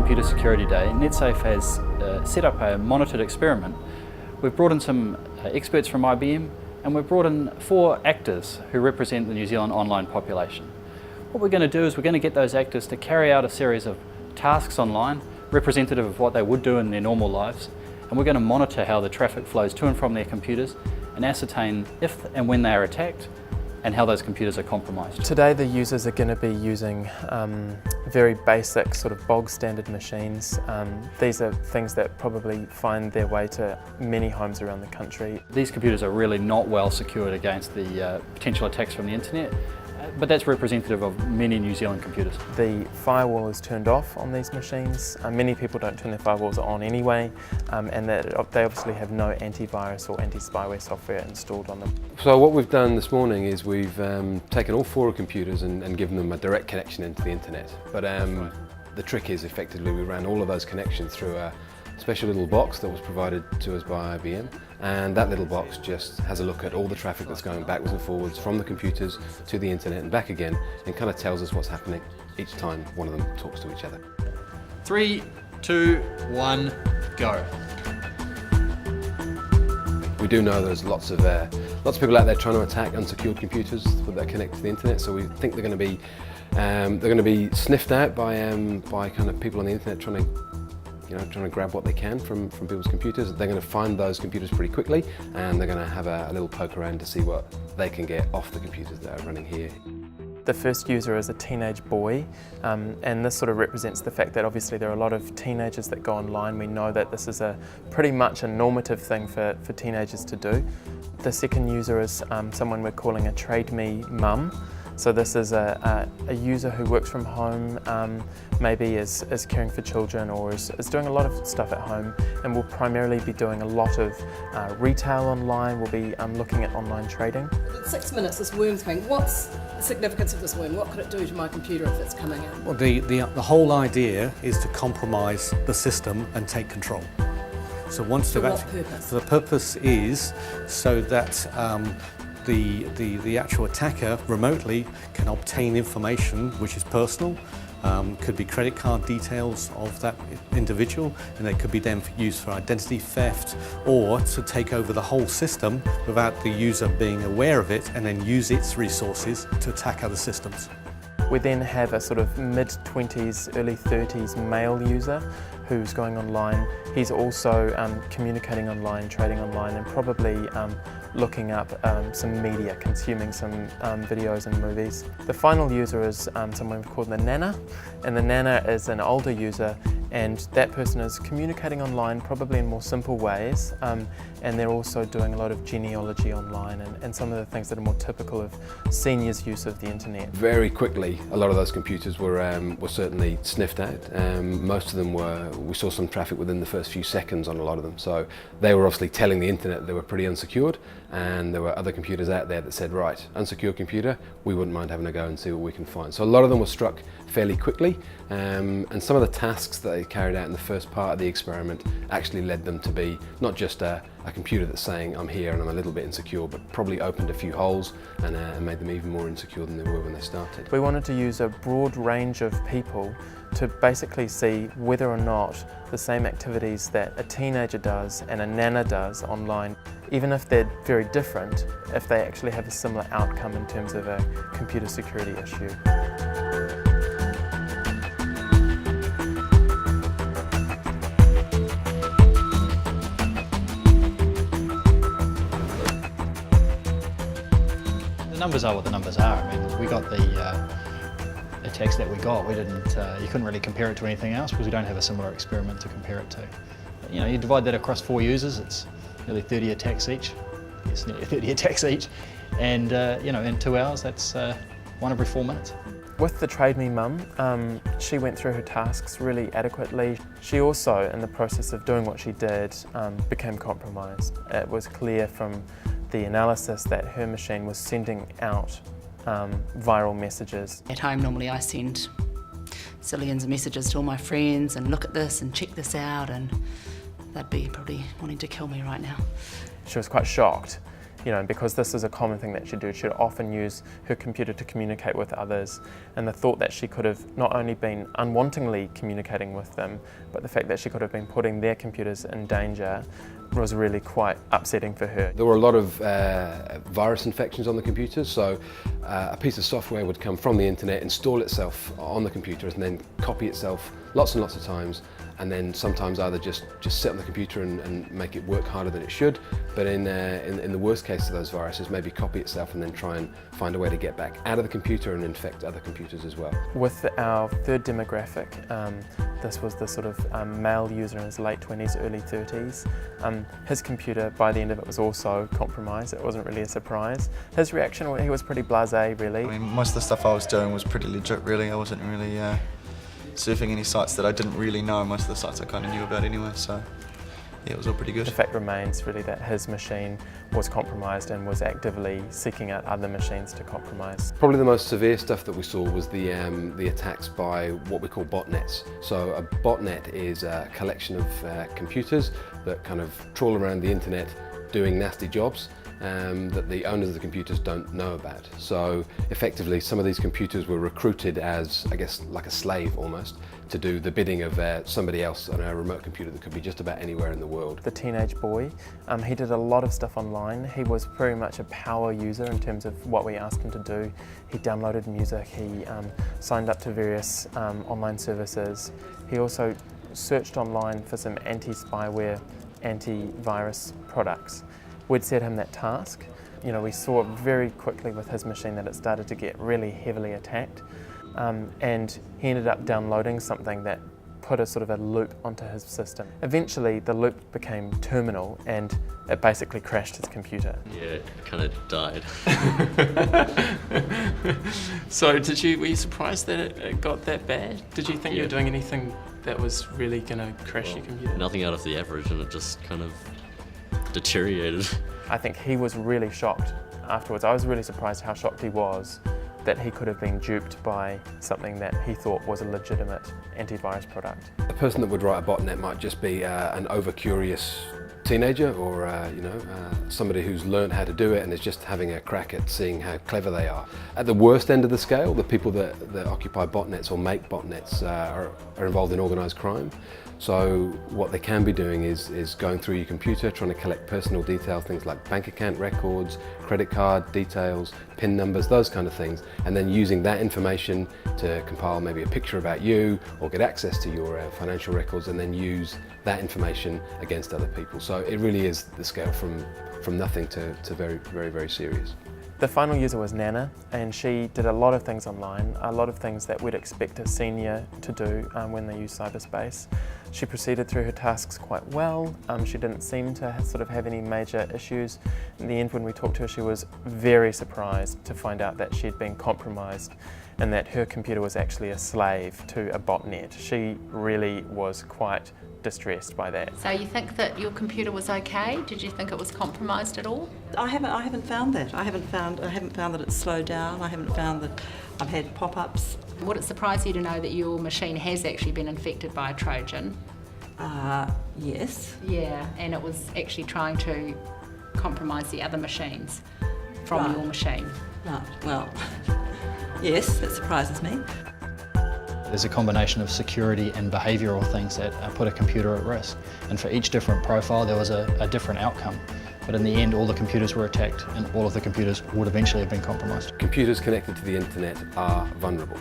Computer Security Day, NetSafe has set up a monitored experiment. We've brought in some experts from IBM, and we've brought in 4 actors who represent the New Zealand online population. What we're going to do is we're going to get those actors to carry out a series of tasks online, representative of what they would do in their normal lives, and we're going to monitor how the traffic flows to and from their computers and ascertain if and when they are attacked and how those computers are compromised. Today the users are going to be using very basic sort of bog standard machines. These are things that probably find their way to many homes around the country. These computers are really not well secured against the potential attacks from the internet, but that's representative of many New Zealand computers. The firewall is turned off on these machines. Many people don't turn their firewalls on anyway, and they obviously have no antivirus or anti-spyware software installed on them. So what we've done this morning is we've taken all 4 computers and given them a direct connection into the internet. But the trick is effectively we ran all of those connections through a special little box that was provided to us by IBM, and that little box just has a look at all the traffic that's going backwards and forwards from the computers to the internet and back again, and kind of tells us what's happening each time one of them talks to each other. 3, 2, 1, go. We do know there's lots of people out there trying to attack unsecured computers that are connected to the internet, so we think they're going to be sniffed out by kind of people on the internet trying to grab what they can from people's computers. They're going to find those computers pretty quickly, and they're going to have a little poke around to see what they can get off the computers that are running here. The first user is a teenage boy, and this sort of represents the fact that obviously there are a lot of teenagers that go online. We know that this is pretty much a normative thing for teenagers to do. The second user is someone we're calling a trade me mum. So this is a user who works from home, maybe is caring for children or is doing a lot of stuff at home, and will primarily be doing a lot of retail online. We'll be looking at online trading. 6 minutes, this worm thing, what's the significance of this worm? What could it do to my computer if it's coming in? Well, the whole idea is to compromise the system and take control. So once For what purpose? The purpose is so that the actual attacker remotely can obtain information which is personal, could be credit card details of that individual, and they could be then used for identity theft or to take over the whole system without the user being aware of it, and then use its resources to attack other systems. We then have a sort of mid-20s, early 30s male user who's going online. He's also communicating online, trading online, and probably looking up some media, consuming some videos and movies. The final user is someone we've called the Nana, and the Nana is an older user, and that person is communicating online probably in more simple ways, and they're also doing a lot of genealogy online and some of the things that are more typical of seniors' use of the internet. Very quickly, a lot of those computers were certainly sniffed out. Most of them we saw some traffic within the first few seconds on a lot of them, so they were obviously telling the internet they were pretty unsecured, and there were other computers out there that said, right, unsecured computer, we wouldn't mind having a go and see what we can find. So a lot of them were struck fairly quickly, and some of the tasks that they carried out in the first part of the experiment actually led them to be not just a computer that's saying I'm here and I'm a little bit insecure, but probably opened a few holes and made them even more insecure than they were when they started. We wanted to use a broad range of people to basically see whether or not the same activities that a teenager does and a nana does online, even if they're very different, if they actually have a similar outcome in terms of a computer security issue. The numbers are what the numbers are. I mean, we got the attacks that we got. We didn't. You couldn't really compare it to anything else because we don't have a similar experiment to compare it to. But, you divide that across 4 users, it's nearly 30 attacks each. It's nearly 30 attacks each, and in 2 hours, that's 1 every 4 minutes. With the Trade Me Mum, she went through her tasks really adequately. She also, in the process of doing what she did, became compromised. It was clear from the analysis that her machine was sending out viral messages. At home normally I send zillions of messages to all my friends and look at this and check this out, and they'd be probably wanting to kill me right now. She was quite shocked, You know, because this is a common thing that she'd do, she'd often use her computer to communicate with others, and the thought that she could have not only been unwantingly communicating with them, but the fact that she could have been putting their computers in danger was really quite upsetting for her. There were a lot of virus infections on the computers, so a piece of software would come from the internet, install itself on the computer, and then copy itself lots and lots of times, and then sometimes either just sit on the computer and make it work harder than it should, but in the worst case of those viruses, maybe copy itself and then try and find a way to get back out of the computer and infect other computers as well. With our third demographic, this was the sort of male user in his late 20s, early 30s. His computer, by the end of it, was also compromised. It wasn't really a surprise. His reaction, he was pretty blasé, really. I mean, most of the stuff I was doing was pretty legit, really. I wasn't really surfing any sites that I didn't really know. Most of the sites I kind of knew about anyway, so yeah, it was all pretty good. The fact remains really that his machine was compromised and was actively seeking out other machines to compromise. Probably the most severe stuff that we saw was the attacks by what we call botnets. So a botnet is a collection of computers that kind of trawl around the internet doing nasty jobs that the owners of the computers don't know about. So effectively some of these computers were recruited as, I guess, like a slave almost, to do the bidding of somebody else on a remote computer that could be just about anywhere in the world. The teenage boy, he did a lot of stuff online. He was very much a power user in terms of what we asked him to do. He downloaded music, he signed up to various online services. He also searched online for some anti-spyware, antivirus products. We'd set him that task. You know, we saw very quickly with his machine that it started to get really heavily attacked, and he ended up downloading something that put a sort of a loop onto his system. Eventually the loop became terminal and it basically crashed his computer. Yeah, it kind of died. So were you surprised that it got that bad? Did you think you were doing anything that was really going to crash your computer? Nothing out of the average, and it just kind of deteriorated. I think he was really shocked afterwards. I was really surprised how shocked he was that he could have been duped by something that he thought was a legitimate antivirus product. A person that would write a botnet might just be an over-curious teenager, or somebody who's learned how to do it and is just having a crack at seeing how clever they are. At the worst end of the scale, the people that occupy botnets or make botnets are involved in organised crime. So what they can be doing is going through your computer, trying to collect personal details, things like bank account records, credit card details, PIN numbers, those kind of things, and then using that information to compile maybe a picture about you or get access to your financial records, and then use that information against other people. So it really is the scale from nothing to very, very, very serious. The final user was Nana, and she did a lot of things online, a lot of things that we'd expect a senior to do when they use cyberspace. She proceeded through her tasks quite well. She didn't seem to sort of have any major issues. In the end, when we talked to her, she was very surprised to find out that she'd been compromised and that her computer was actually a slave to a botnet. She really was quite distressed by that. So you think that your computer was okay? Did you think it was compromised at all? I haven't found that. I haven't found that it's slowed down. I haven't found that I've had pop-ups. Would it surprise you to know that your machine has actually been infected by a Trojan? Yes. Yeah, and it was actually trying to compromise the other machines from your machine. Right, well, yes, that surprises me. There's a combination of security and behavioural things that put a computer at risk, and for each different profile there was a different outcome. But in the end all the computers were attacked and all of the computers would eventually have been compromised. Computers connected to the internet are vulnerable.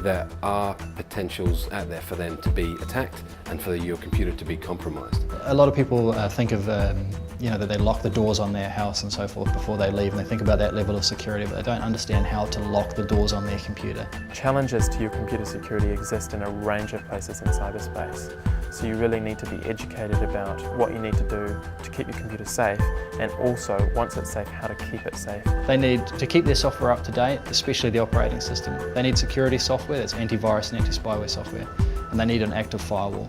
There are potentials out there for them to be attacked and for your computer to be compromised. A lot of people think of that they lock the doors on their house and so forth before they leave, and they think about that level of security, but they don't understand how to lock the doors on their computer. Challenges to your computer security exist in a range of places in cyberspace. So you really need to be educated about what you need to do to keep your computer safe, and also, once it's safe, how to keep it safe. They need to keep their software up to date, especially the operating system. They need security software, that's antivirus and anti-spyware software, and they need an active firewall.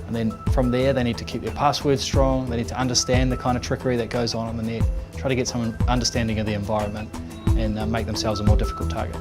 And then from there they need to keep their passwords strong, they need to understand the kind of trickery that goes on the net, try to get some understanding of the environment and make themselves a more difficult target.